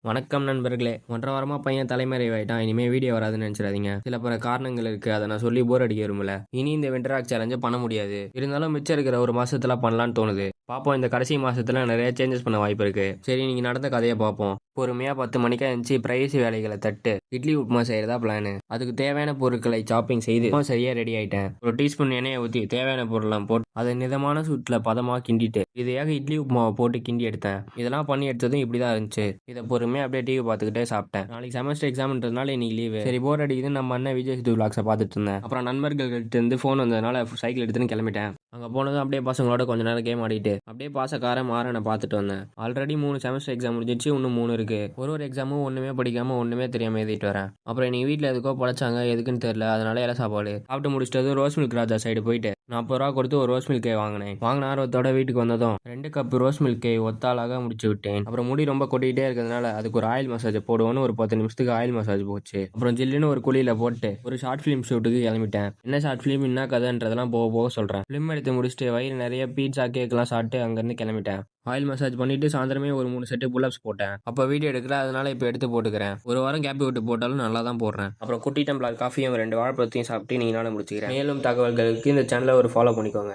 வணக்கம் நண்பர்களே. 1.5 வாரமா பையன் தலைமறைவாயிட்டான். இனிமே வீடியோ வராதுன்னு நினைச்சிடாதீங்க. சில பல காரணங்கள் இருக்கு. அதை நான் சொல்லி போர் அடிக்க விரும்பல. இனி இந்த விண்டராக் சேலஞ்சை பண்ண முடியாது. இருந்தாலும் மிச்சம் இருக்கிற ஒரு மாசத்துல பண்ணலான்னு தோணுது. பாப்போம், இந்த கடைசி மாசத்துல நிறைய சேஞ்சஸ் பண்ண வாய்ப்பு இருக்கு. சரி, நீங்க நடந்த கதையை பார்ப்போம். பொறுமையா 10 மணிக்கா எழுந்துச்சு பிரைவசி வேலைகளை தட்டு இட்லி உப்புமா செய்யறதா பிளானு. அதுக்கு தேவையான பொருட்களை சாப்பிங் செய்து சரியா ரெடி ஆயிட்டேன். ஒரு டீஸ்பூன் எண்ணெயை ஊற்றி தேவையான பொருள்லாம் போட்டு அதை மிதமான சூட்டில் பதமாக கிண்டிட்டு இதையாக இட்லி உப்புமாவை போட்டு கிண்டி எடுத்தேன். இதெல்லாம் பண்ணி எடுத்ததும் இப்படிதான் இருந்துச்சு. இதை பொறுமையாக அப்படியே டிவி பார்த்துக்கிட்டே சாப்பிட்டேன். நாளைக்கு செமஸ்டர் எக்ஸாம்ன்றதுனால இன்னைக்கு லீவு. சரி, போர் அடிக்குது. நம்ம அண்ணன் விஜய் சேது விளாக்ஸை பார்த்துட்டு இருந்தேன். அப்புறம் நண்பர்கள்கிட்ட இருந்து ஃபோன் வந்ததுனால சைக்கிள் எடுத்துன்னு கிளம்பிட்டேன். அங்கே போனதும் அப்படியே பசங்களோட கொஞ்ச நேரம் கேம் ஆடிட்டு அப்படியே பாசக்காரன் மாறனை பார்த்துட்டு வந்தேன். ஆல்ரெடி 3 செமஸ்டர் எக்ஸாம் முடிஞ்சிச்சு, இன்னும் 3 இருக்கு. ஒரு எக்ஸாமும் ஒண்ணுமே படிக்காம ஒண்ணுமே தெரியாம எழுதிட்டு வரேன். அப்புறம் இன்னைக்கு வீட்டில் எதுக்கோ படைச்சாங்க, எதுக்குன்னு தெரியல. அதனால இலை சாப்பாடு சாப்பிட்டு முடிச்சிட்டது ரோஸ் மில்க் ராஜா சைடு போயிட்டு 40 ரூபா கொடுத்து ஒரு ரோஸ் மில்கே வாங்கினேன். வாங்கின ஆர்வத்தோட வீட்டுக்கு வந்ததும் 2 கப் ரோஸ் மில்கை ஒத்தாளாக முடிச்சு விட்டேன். அப்புறம் முடி ரொம்ப கொட்டிக்கிட்டே இருக்கிறதுனால அதுக்கு ஒரு ஆயில் மசாஜ் போடுவோன்னு ஒரு 10 நிமிஷத்துக்கு ஆயில் மசாஜ் போச்சு. அப்புறம் ஜில்லுன்னு ஒரு குழியில போட்டு ஒரு ஷார்ட் ஃபிலிம் ஷூட்டுக்கு கிளம்பிட்டேன். என்ன ஷார்ட் ஃபிலிம், என்ன கதைன்றதெல்லாம் போக போக சொல்றேன். ஃபிலிம் எடுத்து முடிச்சுட்டு வயிறு நிறைய பீட்சா கேக்லாம் சாப்பிட்டு அங்கேருந்து கிளம்பிட்டேன். ஆயில் மசாஜ் பண்ணிட்டு சாயந்தரமே ஒரு 3 செட்டு புல்லப்ஸ் போட்டேன். அப்போ வீடியோ எடுக்கல, அதனால இப்போ எடுத்து போட்டுக்கிறேன். ஒரு வாரம் கேப் விட்டு போட்டாலும் நல்லா தான் போடுறேன். அப்புறம் குட்டி டம்ளர் காஃபியும் 2 வாழைப்பழத்தையும் சாப்பிட்டு நீங்க நானும் முடிச்சுக்கிறேன். மேலும் தகவல்களுக்கு இந்த சேனலை ஒரு ஃபாலோ பண்ணிக்கோங்க.